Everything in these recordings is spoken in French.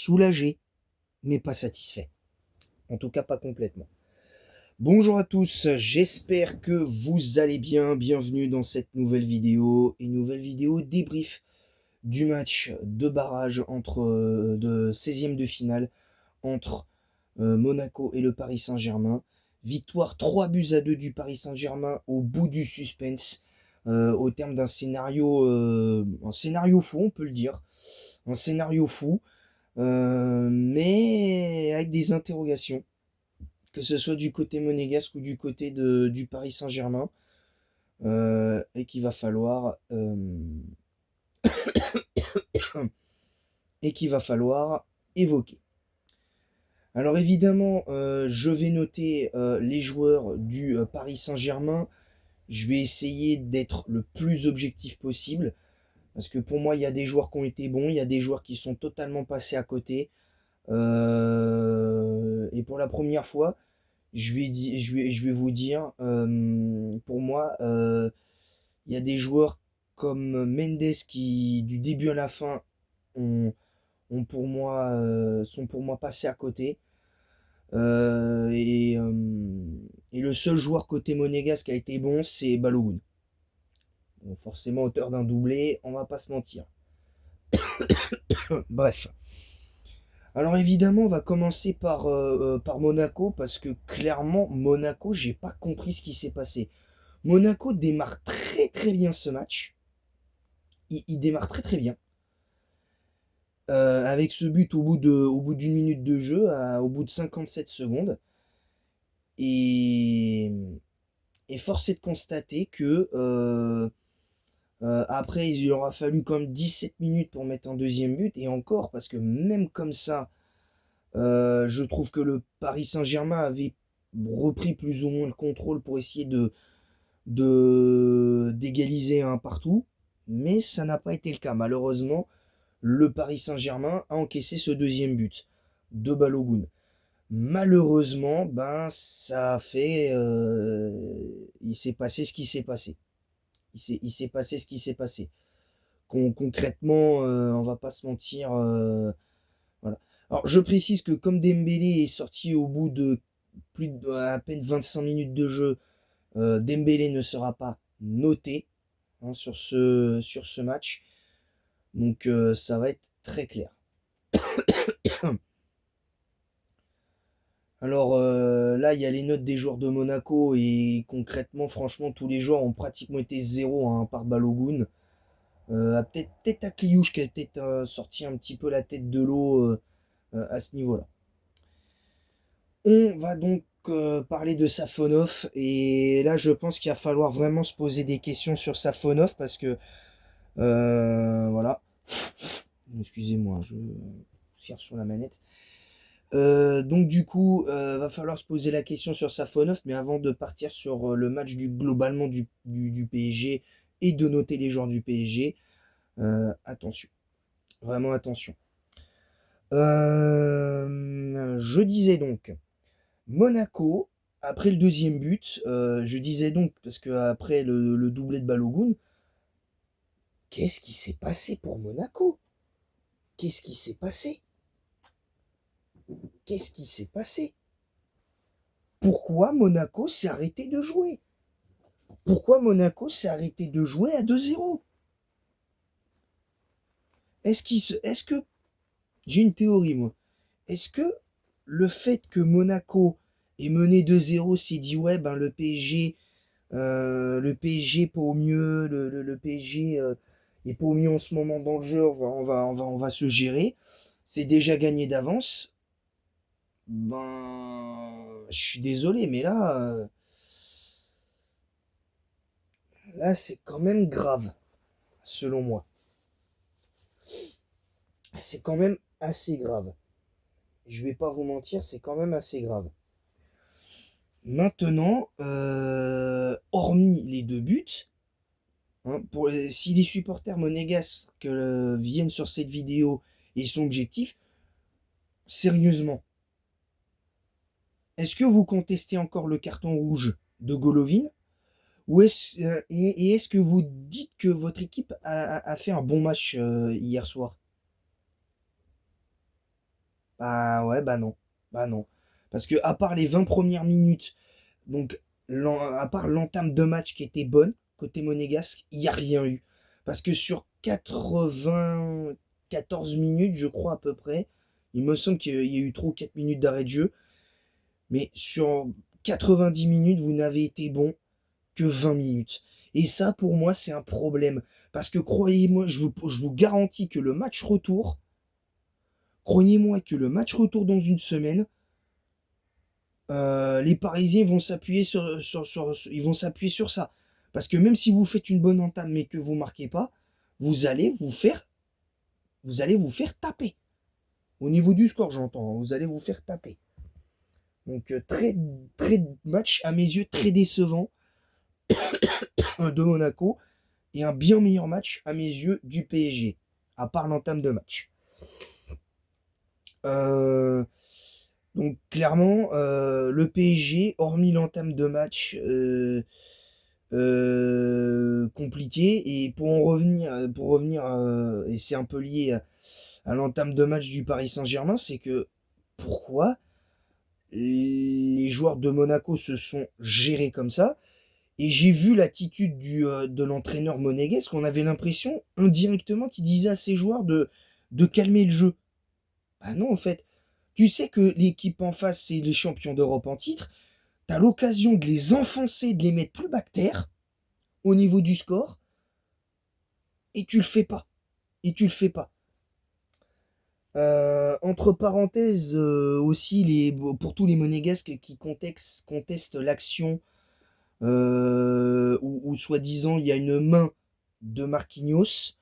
soulagé, mais pas satisfait. En tout cas, pas complètement. Bonjour à tous, j'espère que vous allez bien. Bienvenue dans cette nouvelle vidéo, une nouvelle vidéo débrief du match de barrage de 16e de finale entre Monaco et le Paris Saint-Germain. Victoire 3-2 du Paris Saint-Germain au bout du suspense, au terme d'un un scénario fou, on peut le dire. Un scénario fou, mais avec des interrogations, que ce soit du côté monégasque ou du côté du Paris Saint-Germain, et qu'il va falloir évoquer. Alors évidemment, je vais noter les joueurs du Paris Saint-Germain. Je vais essayer d'être le plus objectif possible. Parce que pour moi, il y a des joueurs qui ont été bons, il y a des joueurs qui sont totalement passés à côté. Et pour la première fois, je vais vous dire, pour moi, il y a des joueurs comme Mendes qui, du début à la fin, ont, sont pour moi passés à côté. Euh, et, euh, et le seul joueur côté monégasque qui a été bon, c'est Balogun. Bon, forcément, auteur d'un doublé, on va pas se mentir. Bref. Alors évidemment, on va commencer par Monaco, parce que clairement, Monaco, j'ai pas compris ce qui s'est passé. Monaco démarre très très bien ce match. Il démarre très très bien. Avec ce but au bout d'une minute de jeu, au bout de 57 secondes. Et, et force est de constater que après, il aura fallu comme 17 minutes pour mettre un deuxième but. Et encore, parce que même comme ça, je trouve que le Paris Saint-Germain avait repris plus ou moins le contrôle pour essayer d'égaliser un partout. Mais ça n'a pas été le cas. Malheureusement, le Paris Saint-Germain a encaissé ce deuxième but de Balogun. Malheureusement, ben ça a fait, il s'est passé ce qui s'est passé. Il s'est passé ce qui s'est passé. Concrètement, on va pas se mentir. Voilà. Alors je précise que comme Dembélé est sorti au bout de à peine 25 minutes de jeu, Dembélé ne sera pas noté, hein, sur ce match. Donc ça va être très clair. Alors là, il y a les notes des joueurs de Monaco et concrètement, franchement, tous les joueurs ont pratiquement été zéro, hein, par Balogun. Peut-être à Kliouche qui a peut-être sorti un petit peu la tête de l'eau à ce niveau-là. On va donc parler de Safonov, et là je pense qu'il va falloir vraiment se poser des questions sur Safonov, parce que voilà. Excusez-moi, je tire sur la manette. Donc du coup, va falloir se poser la question sur Safonov, mais avant de partir sur le match globalement du PSG et de noter les joueurs du PSG, attention, vraiment attention. Je disais donc, Monaco, après le deuxième but, je disais donc, parce que après le doublé de Balogun, qu'est-ce qui s'est passé pour Monaco? Qu'est-ce qui s'est passé? Qu'est-ce qui s'est passé? Pourquoi Monaco s'est arrêté de jouer? Pourquoi Monaco s'est arrêté de jouer à 2-0? Est-ce que, j'ai une théorie moi, est-ce que le fait que Monaco ait mené 2-0 s'est dit ouais ben le PSG pas au mieux, le PSG est pas au mieux en ce moment dans le jeu, on va se gérer, c'est déjà gagné d'avance. Ben, je suis désolé, mais là c'est quand même grave, selon moi. C'est quand même assez grave. Je vais pas vous mentir, c'est quand même assez grave. Maintenant, hormis les deux buts, hein, si les supporters monégasques viennent sur cette vidéo et sont objectifs, sérieusement, est-ce que vous contestez encore le carton rouge de Golovin, et est-ce que vous dites que votre équipe a fait un bon match hier soir? Bah ouais, bah non. Bah non. Parce que à part les 20 premières minutes, donc à part l'entame de match qui était bonne, côté monégasque, il n'y a rien eu. Parce que sur 94 minutes, je crois à peu près, il me semble qu'il y a eu 3 ou 4 minutes d'arrêt de jeu, mais sur 90 minutes, vous n'avez été bon que 20 minutes. Et ça, pour moi, c'est un problème. Parce que croyez-moi, je vous garantis que le match retour, croyez-moi que le match retour dans une semaine, les Parisiens vont s'appuyer ils vont s'appuyer sur ça. Parce que même si vous faites une bonne entame mais que vous marquez pas, vous allez vous faire, vous allez vous faire taper. Au niveau du score, j'entends, hein, vous allez vous faire taper. Donc très, très match à mes yeux très décevant de Monaco et un bien meilleur match à mes yeux du PSG, à part l'entame de match. Euh, donc clairement, le PSG, hormis l'entame de match, compliqué. Et pour revenir et c'est un peu lié à l'entame de match du Paris Saint-Germain, c'est que pourquoi les joueurs de Monaco se sont gérés comme ça. Et j'ai vu l'attitude de l'entraîneur monégasque, on avait l'impression indirectement qu'il disait à ses joueurs de calmer le jeu. Bah non, en fait. Tu sais que l'équipe en face, c'est les champions d'Europe en titre. T'as l'occasion de les enfoncer, de les mettre plus bactères au niveau du score. Et tu le fais pas. Et tu le fais pas. Entre parenthèses, aussi, pour tous les monégasques qui contestent l'action où soi-disant il y a une main de Marquinhos,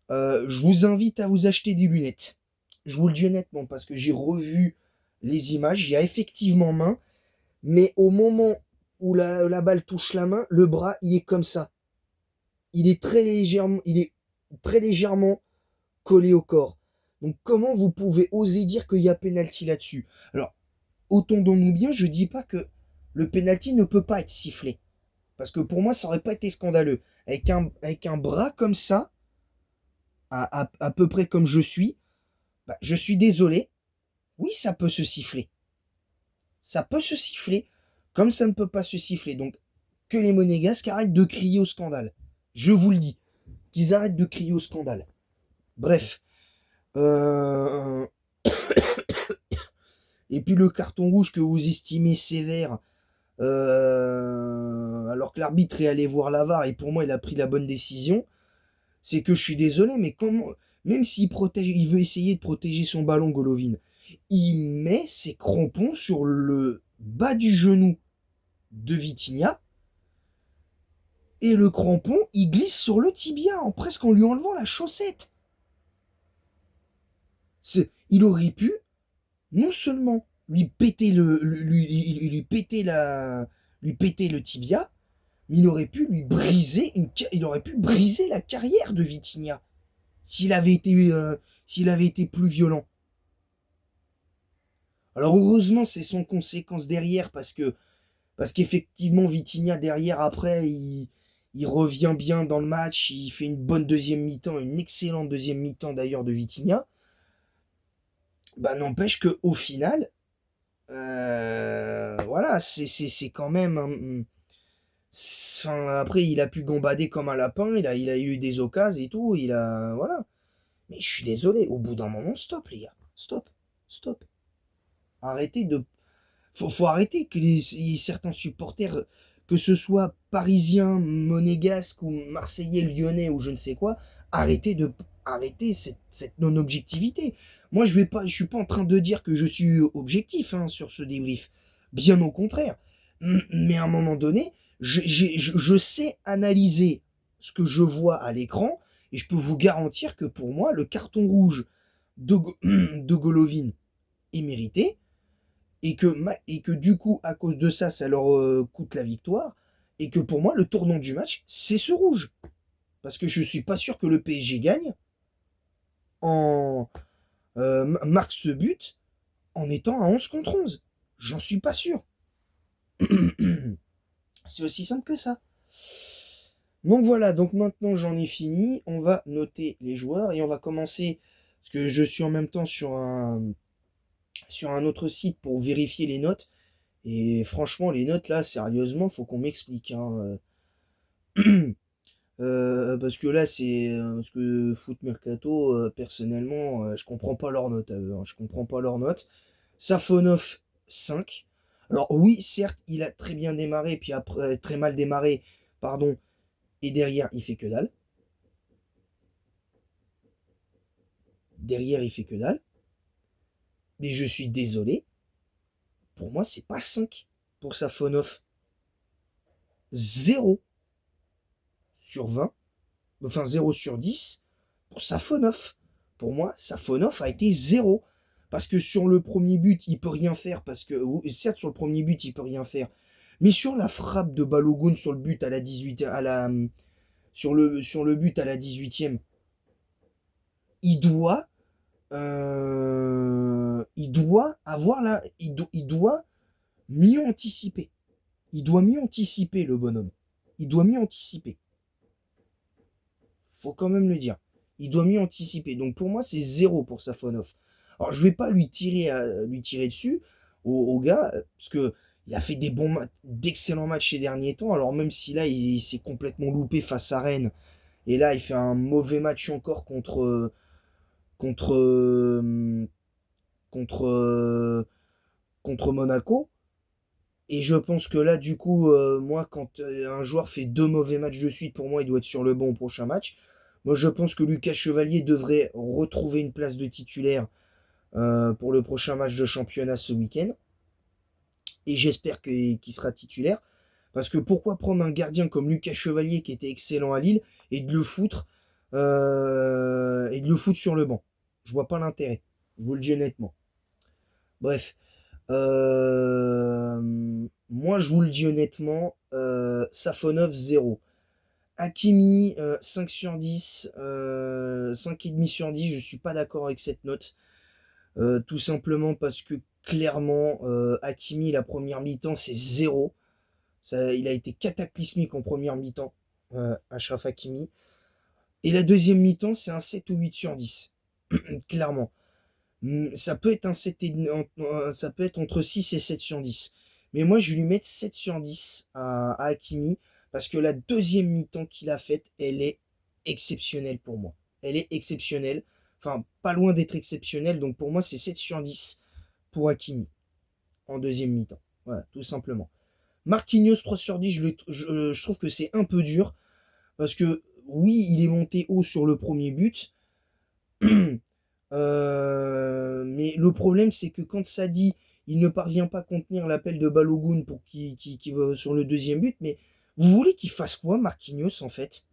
je vous invite à vous acheter des lunettes. Je vous le dis honnêtement, parce que j'ai revu les images, il y a effectivement main, mais au moment où la balle touche la main, le bras, il est comme ça. Il est très légèrement collé au corps. Donc comment vous pouvez oser dire qu'il y a pénalty là-dessus? Alors, entendons-nous bien, je dis pas que le pénalty ne peut pas être sifflé. Parce que pour moi, ça aurait pas été scandaleux. Avec un bras comme ça, à peu près comme je suis, bah, je suis désolé. Oui, ça peut se siffler. Ça peut se siffler, comme ça ne peut pas se siffler. Donc, que les monégasques arrêtent de crier au scandale. Je vous le dis. Qu'ils arrêtent de crier au scandale. Bref. Euh, Et puis le carton rouge que vous estimez sévère, alors que l'arbitre est allé voir la VAR et pour moi il a pris la bonne décision, c'est que je suis désolé, mais comment, même il veut essayer de protéger son ballon, Golovin, il met ses crampons sur le bas du genou de Vitinha et le crampon il glisse sur le tibia presque en lui enlevant la chaussette. Il aurait pu non seulement lui péter le tibia, mais il aurait pu briser la carrière de Vitinha s'il avait été plus violent. Alors heureusement, c'est sans conséquence derrière parce qu'effectivement Vitinha derrière après il revient bien dans le match, il fait une bonne deuxième mi-temps, une excellente deuxième mi-temps d'ailleurs de Vitinha. Bah n'empêche que au final, voilà, c'est quand même. Enfin, après, il a pu gambader comme un lapin, il a eu des occasions et tout, voilà. Mais je suis désolé, au bout d'un moment, stop, les gars. Stop. Stop. Arrêtez de. Faut arrêter que certains supporters, que ce soit parisiens, monégasques ou marseillais, lyonnais ou je ne sais quoi, arrêtez cette non-objectivité. Moi, je suis pas en train de dire que je suis objectif hein, sur ce débrief. Bien au contraire. Mais à un moment donné, je sais analyser ce que je vois à l'écran et je peux vous garantir que pour moi, le carton rouge de Golovin est mérité et que du coup, à cause de ça, ça leur coûte la victoire. Et que pour moi, le tournant du match, c'est ce rouge. Parce que je suis pas sûr que le PSG gagne marque ce but en étant à 11 contre 11. J'en suis pas sûr. C'est aussi simple que ça. Donc voilà, donc maintenant j'en ai fini. On va noter les joueurs et on va commencer, parce que je suis en même temps sur un sur un autre site pour vérifier les notes. Et franchement, les notes là, sérieusement, faut qu'on m'explique, hein. Parce que là, parce que Foot Mercato, personnellement, je comprends pas leurs notes à eux, hein. Je comprends pas leurs notes. Safonov 5. Alors oui, certes, il a très bien démarré, puis après très mal démarré, pardon, et derrière, il fait que dalle. Derrière, il fait que dalle. Mais je suis désolé, pour moi, c'est pas 5 pour Safonov. 0/20, enfin 0/10 pour Safonov. Pour moi, Safonov a été 0. Parce que sur le premier but, il peut rien faire. Parce que, certes, sur le premier but, il peut rien faire. Mais sur la frappe de Balogun sur le but à la 18, sur le but à la 18e, il doit, il doit avoir la, il doit mieux anticiper. Il doit mieux anticiper, le bonhomme. Il doit mieux anticiper. Faut quand même le dire. Il doit mieux anticiper. Donc pour moi, c'est 0 pour Safonov. Alors je vais pas lui tirer dessus au gars, parce que il a fait d'excellents matchs ces derniers temps. Alors même si là, il s'est complètement loupé face à Rennes. Et là, il fait un mauvais match encore contre, contre, contre Monaco. Et je pense que là, du coup, moi, quand un joueur fait 2 mauvais matchs de suite, pour moi, il doit être sur le banc au prochain match. Moi, je pense que Lucas Chevalier devrait retrouver une place de titulaire pour le prochain match de championnat ce week-end. Et j'espère qu'il sera titulaire. Parce que pourquoi prendre un gardien comme Lucas Chevalier, qui était excellent à Lille, et de le foutre sur le banc? Je vois pas l'intérêt. Je vous le dis honnêtement. Bref. Moi, je vous le dis honnêtement, Safonov 0. Hakimi 5/10, 5,5/10, je suis pas d'accord avec cette note. Tout simplement parce que clairement, Hakimi, la première mi-temps, c'est 0. Il a été cataclysmique en première mi-temps, Achraf Hakimi. Et la deuxième mi-temps, c'est un 7 ou 8/10. Clairement. Ça peut être ça peut être entre 6 et 7/10. Mais moi, je vais lui mettre 7/10 à Hakimi parce que la deuxième mi-temps qu'il a faite, elle est exceptionnelle pour moi. Elle est exceptionnelle. Enfin, pas loin d'être exceptionnelle. Donc pour moi, c'est 7/10 pour Hakimi en deuxième mi-temps. Voilà, tout simplement. Marquinhos 3/10, je trouve que c'est un peu dur parce que oui, il est monté haut sur le premier but. Mais le problème, c'est que quand ça dit, il ne parvient pas à contenir l'appel de Balogun pour qui va sur le deuxième but. Mais vous voulez qu'il fasse quoi, Marquinhos, en fait?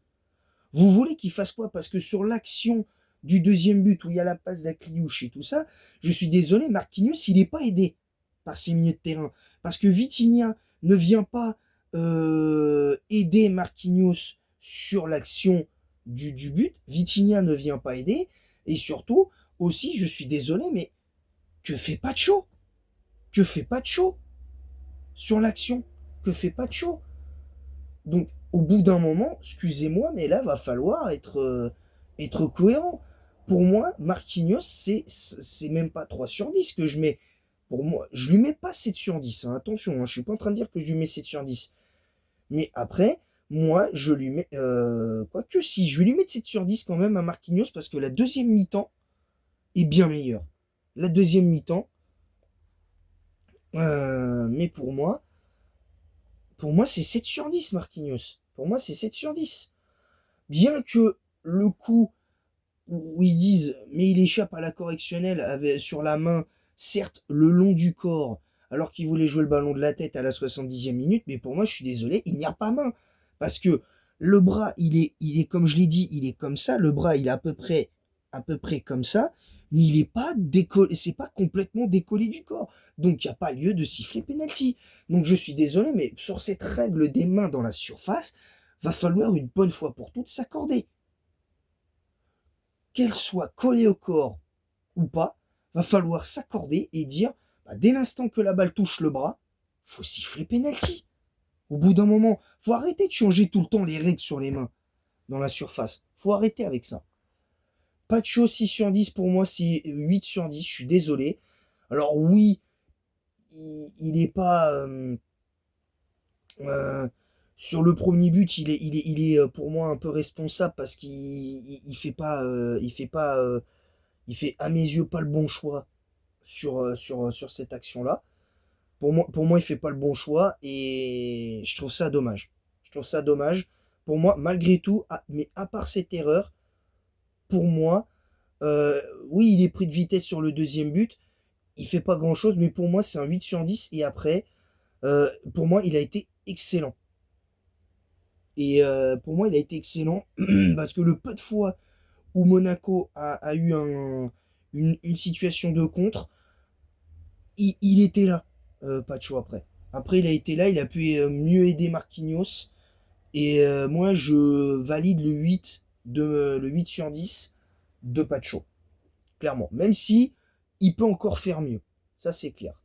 Vous voulez qu'il fasse quoi? Parce que sur l'action du deuxième but, où il y a la passe d'Akliouche et tout ça, je suis désolé, Marquinhos, il n'est pas aidé par ses milieux de terrain. Parce que Vitinha ne vient pas aider Marquinhos sur l'action du but. Vitinha ne vient pas aider. Et surtout, aussi, je suis désolé, mais que fait Pacho? Que fait Pacho sur l'action? Que fait Pacho? Donc, au bout d'un moment, excusez-moi, mais là, va falloir être cohérent. Pour moi, Marquinhos, c'est même pas 3/10 que je mets. Pour moi, je lui mets pas 7/10, hein. Attention, hein, je suis pas en train de dire que je lui mets 7/10. Mais après, moi, je lui mets. Quoique, si, je vais lui mettre 7/10 quand même à Marquinhos parce que la deuxième mi-temps est bien meilleure. La deuxième mi-temps, mais pour moi, c'est 7/10, Marquinhos. Pour moi, c'est 7/10. Bien que le coup où ils disent, mais il échappe à la correctionnelle sur la main, certes, le long du corps, alors qu'il voulait jouer le ballon de la tête à la 70e minute, mais pour moi, je suis désolé, il n'y a pas main. Parce que le bras, il est comme je l'ai dit, il est comme ça. Le bras, il est à peu près comme ça. Mais il n'est pas décollé, c'est pas complètement décollé du corps. Donc il n'y a pas lieu de siffler penalty. Donc je suis désolé, mais sur cette règle des mains dans la surface, va falloir une bonne fois pour toutes s'accorder. Qu'elle soit collée au corps ou pas, va falloir s'accorder et dire, bah, dès l'instant que la balle touche le bras, faut siffler penalty. Au bout d'un moment, faut arrêter de changer tout le temps les règles sur les mains dans la surface. Faut arrêter avec ça. Pacho 6/10 pour moi, c'est 8/10, je suis désolé. Alors oui, il est pas... euh, sur le premier but, il est pour moi un peu responsable parce qu'il fait pas... il fait à mes yeux pas le bon choix sur cette action-là. Pour moi, il fait pas le bon choix et je trouve ça dommage. Je trouve ça dommage. Pour moi, malgré tout, mais à part cette erreur, pour moi, euh, oui, il est pris de vitesse sur le deuxième but. Il fait pas grand-chose, mais pour moi, c'est un 8 sur 10. Et après, pour moi, il a été excellent. Et pour moi, il a été excellent parce que le peu de fois où Monaco a eu une situation de contre, il était là, Pacho, après. Après, il a été là, il a pu mieux aider Marquinhos. Et moi, je valide le 8 sur 10 de Pacho, clairement. Même si il peut encore faire mieux. Ça, c'est clair.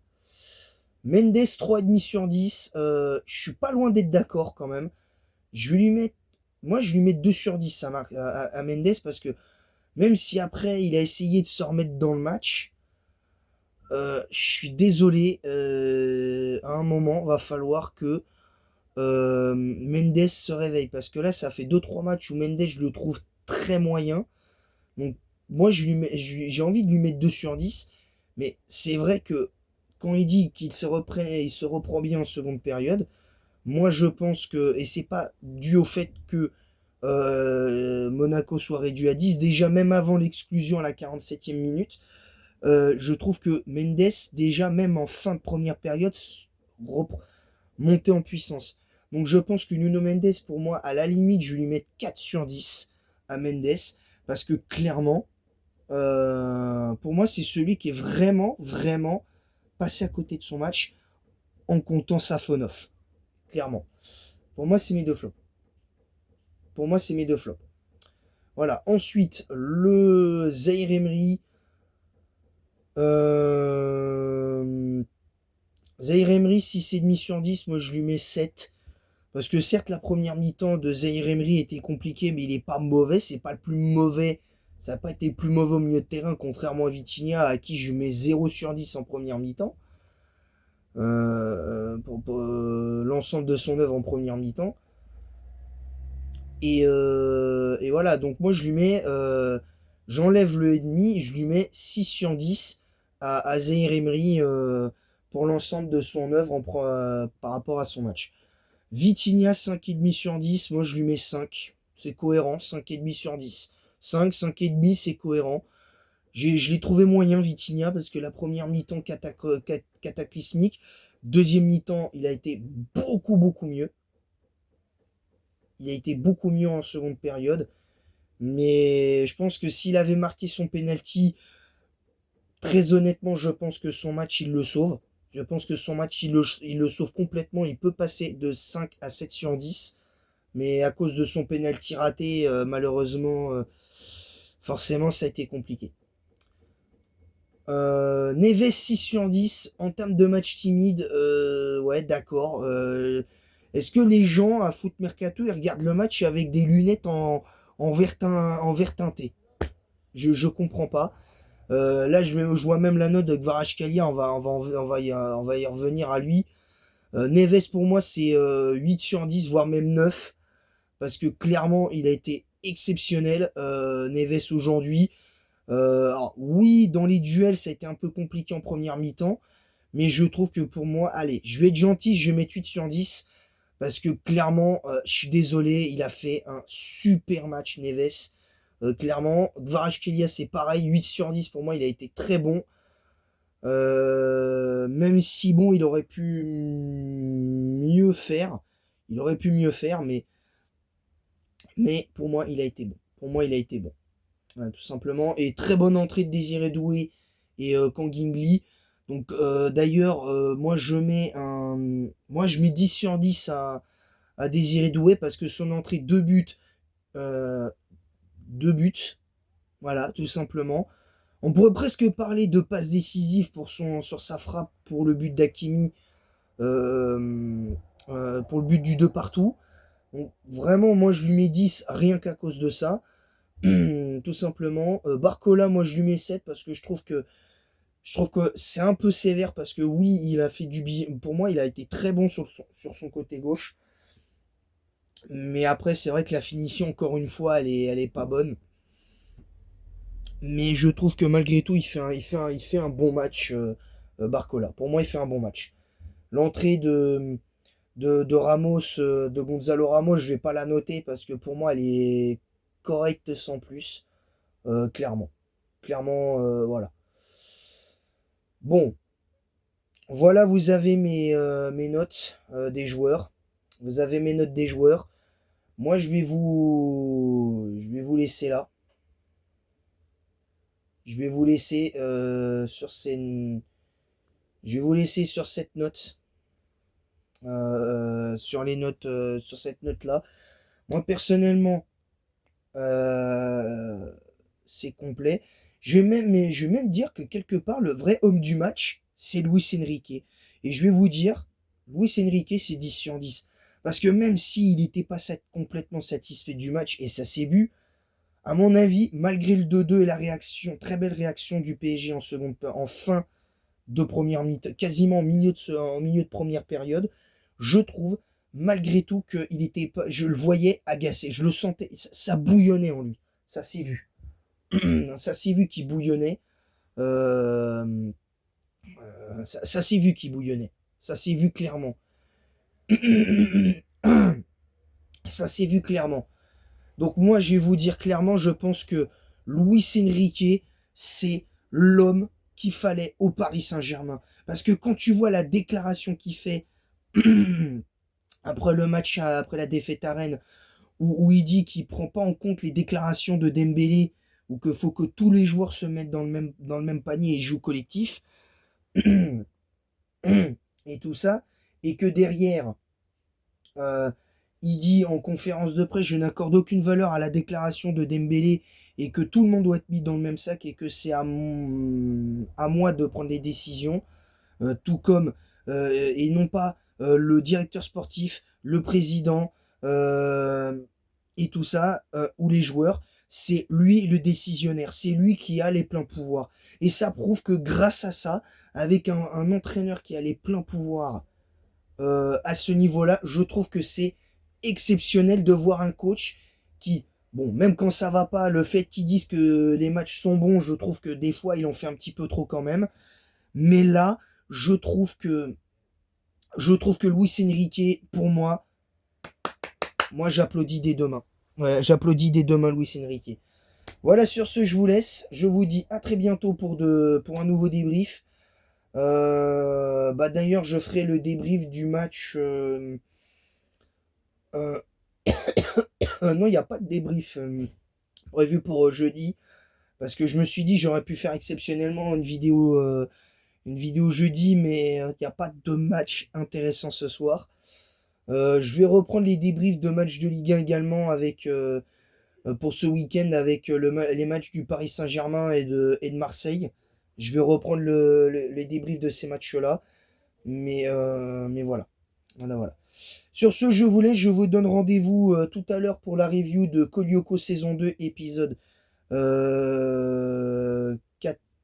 Mendes, 3,5 sur 10. Je suis pas loin d'être d'accord quand même. Je vais lui mettre. Moi, je lui mets 2 sur 10 à Mendes parce que même si après il a essayé de se remettre dans le match, je suis désolé. À un moment, va falloir que Mendes se réveille parce que là, ça fait deux trois matchs où Mendes, je le trouve très moyen. Donc, moi, j'ai envie de lui mettre 2 sur 10. Mais c'est vrai que quand il dit il se reprend bien en seconde période, moi, je pense que, et c'est pas dû au fait que Monaco soit réduit à 10, déjà même avant l'exclusion à la 47e minute, je trouve que Mendes, déjà même en fin de première période, montait en puissance. Donc je pense que Nuno Mendes, pour moi, à la limite, je vais lui mettre 4 sur 10 à Mendes, parce que clairement, pour moi, c'est celui qui est vraiment, vraiment passé à côté de son match en comptant Safonov. Clairement. Pour moi, c'est mes deux flops. Pour moi, c'est mes deux flops. Voilà. Ensuite, le Zaire Emery. Zaire Emery, 6,5 sur 10. Moi, je lui mets 7. Parce que certes, la première mi-temps de Zaire Emery était compliquée, mais il n'est pas mauvais. C'est pas le plus mauvais. Ça n'a pas été le plus mauvais au milieu de terrain, contrairement à Vitinha, à qui je mets 0 sur 10 en première mi-temps. Pour l'ensemble de son œuvre en première mi-temps. Et voilà, donc moi je lui mets, j'enlève le et demi, je lui mets 6 sur 10 à Zaïre Emery pour l'ensemble de son œuvre par rapport à son match. Vitinha, 5,5 sur 10, moi je lui mets 5, c'est cohérent, 5,5 sur 10. 5, 5,5, c'est cohérent. Je l'ai trouvé moyen, Vitinha, parce que la première mi-temps cataclysmique, deuxième mi-temps, il a été beaucoup, beaucoup mieux. Il a été beaucoup mieux en seconde période. Mais je pense que s'il avait marqué son penalty, très honnêtement, je pense que son match, il le sauve. Je pense que son match, il le sauve complètement. Il peut passer de 5 à 7 sur 10. Mais à cause de son penalty raté, malheureusement, forcément, ça a été compliqué. Neves 6 sur 10 en termes de match timide, ouais, d'accord. Est-ce que les gens à Foot Mercato ils regardent le match avec des lunettes en vert teinté? Je comprends pas. Là, je vois même la note de Kvaratskhelia, on va y revenir à lui. Neves, pour moi, c'est 8 sur 10, voire même 9, parce que clairement, il a été exceptionnel, Neves, aujourd'hui. Alors, oui, dans les duels, ça a été un peu compliqué en première mi-temps, mais je trouve que pour moi, allez, je vais être gentil, je vais mettre 8 sur 10, parce que clairement, je suis désolé, il a fait un super match, Neves. Clairement, Kvaratskhelia, c'est pareil, 8 sur 10 pour moi, il a été très bon. Même si bon, il aurait pu mieux faire. Il aurait pu mieux faire, mais pour moi, il a été bon. Pour moi, il a été bon. Voilà, tout simplement. Et très bonne entrée de Désiré Doué et Kangin. Donc d'ailleurs, moi je mets 10 sur 10 à Désiré Doué parce que son entrée, euh, deux buts, voilà, tout simplement. On pourrait presque parler de passe décisive sur sa frappe pour le but d'Hakimi, euh, pour le but du 2 partout. Donc, vraiment, moi je lui mets 10 rien qu'à cause de ça. Tout simplement. Barcola, moi je lui mets 7 parce que Je trouve que c'est un peu sévère parce que oui, il a fait du bien. Pour moi, il a été très bon sur son côté gauche. Mais après, c'est vrai que la finition, encore une fois, elle est pas bonne. Mais je trouve que malgré tout, il fait un bon match, Barcola. Pour moi, il fait un bon match. L'entrée de Ramos, de Gonzalo Ramos, je vais pas la noter parce que pour moi, elle est correcte sans plus. Clairement. Clairement, voilà. Bon, voilà, vous avez mes notes des joueurs. Vous avez mes notes des joueurs. Moi, je vais vous laisser là. Je vais vous laisser je vais vous laisser sur cette note, sur les notes, sur cette note-là. Moi, personnellement, euh, c'est complet. Je vais même dire que quelque part, le vrai homme du match, c'est Luis Enrique. Et je vais vous dire, Luis Enrique, c'est 10 sur 10. Parce que même s'il n'était pas complètement satisfait du match, et ça s'est vu, à mon avis, malgré le 2-2 et la réaction, très belle réaction du PSG en fin de première mi-temps, quasiment en milieu de première période, je trouve malgré tout qu'il était pas, je le voyais agacé, je le sentais, ça bouillonnait en lui, ça s'est vu, ça s'est vu qu'il bouillonnait, euh, ça s'est vu qu'il bouillonnait, ça s'est vu clairement, ça s'est vu clairement. Donc moi, je vais vous dire clairement, je pense que Luis Enrique, c'est l'homme qu'il fallait au Paris Saint-Germain. Parce que quand tu vois la déclaration qu'il fait après le match, après la défaite à Rennes, où il dit qu'il prend pas en compte les déclarations de Dembélé, ou qu'il faut que tous les joueurs se mettent dans le même panier et jouent collectif, et tout ça, et que derrière, euh, il dit en conférence de presse, je n'accorde aucune valeur à la déclaration de Dembélé et que tout le monde doit être mis dans le même sac et que c'est à moi de prendre les décisions, tout comme, et non pas le directeur sportif, le président et tout ça, ou les joueurs. C'est lui le décisionnaire, c'est lui qui a les pleins pouvoirs. Et ça prouve que grâce à ça, avec un entraîneur qui a les pleins pouvoirs à ce niveau-là, je trouve que c'est exceptionnel de voir un coach qui, bon, même quand ça va pas, le fait qu'ils disent que les matchs sont bons, je trouve que des fois il en fait un petit peu trop quand même. Mais là, je trouve que Luis Enrique, pour moi j'applaudis dès demain. Ouais, j'applaudis dès demain Luis Enrique. Voilà, sur ce, je vous laisse. Je vous dis à très bientôt pour un nouveau débrief. Bah d'ailleurs, je ferai le débrief du match. Euh, non, il n'y a pas de débrief prévu pour jeudi. Parce que je me suis dit, j'aurais pu faire exceptionnellement une vidéo jeudi, mais il n'y a pas de match intéressant ce soir. Je vais reprendre les débriefs de matchs de Ligue 1 également pour ce week-end avec les matchs du Paris Saint-Germain et de Marseille. Je vais reprendre les débriefs de ces matchs-là. Mais voilà. Voilà, voilà. Sur ce, je vous donne rendez-vous tout à l'heure pour la review de Kolyoko saison 2, épisode 4,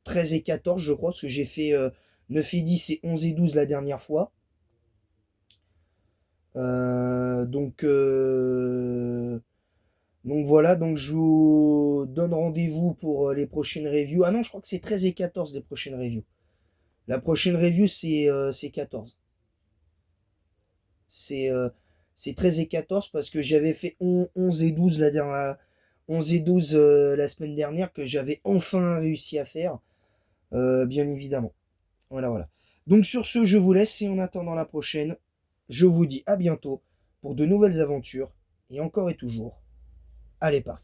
13 et 14, je crois, parce que j'ai fait 9 et 10 et 11 et 12 la dernière fois. Euh, donc, euh, donc voilà, donc je vous donne rendez-vous pour les prochaines reviews. Ah non, je crois que c'est 13 et 14 les prochaines reviews. La prochaine review, c'est 14. C'est euh, c'est 13 et 14 parce que j'avais fait 11 et 12 11 et 12 la semaine dernière que j'avais enfin réussi à faire, bien évidemment. Voilà, voilà. Donc sur ce, je vous laisse et en attendant la prochaine, je vous dis à bientôt pour de nouvelles aventures et encore et toujours, allez Paris.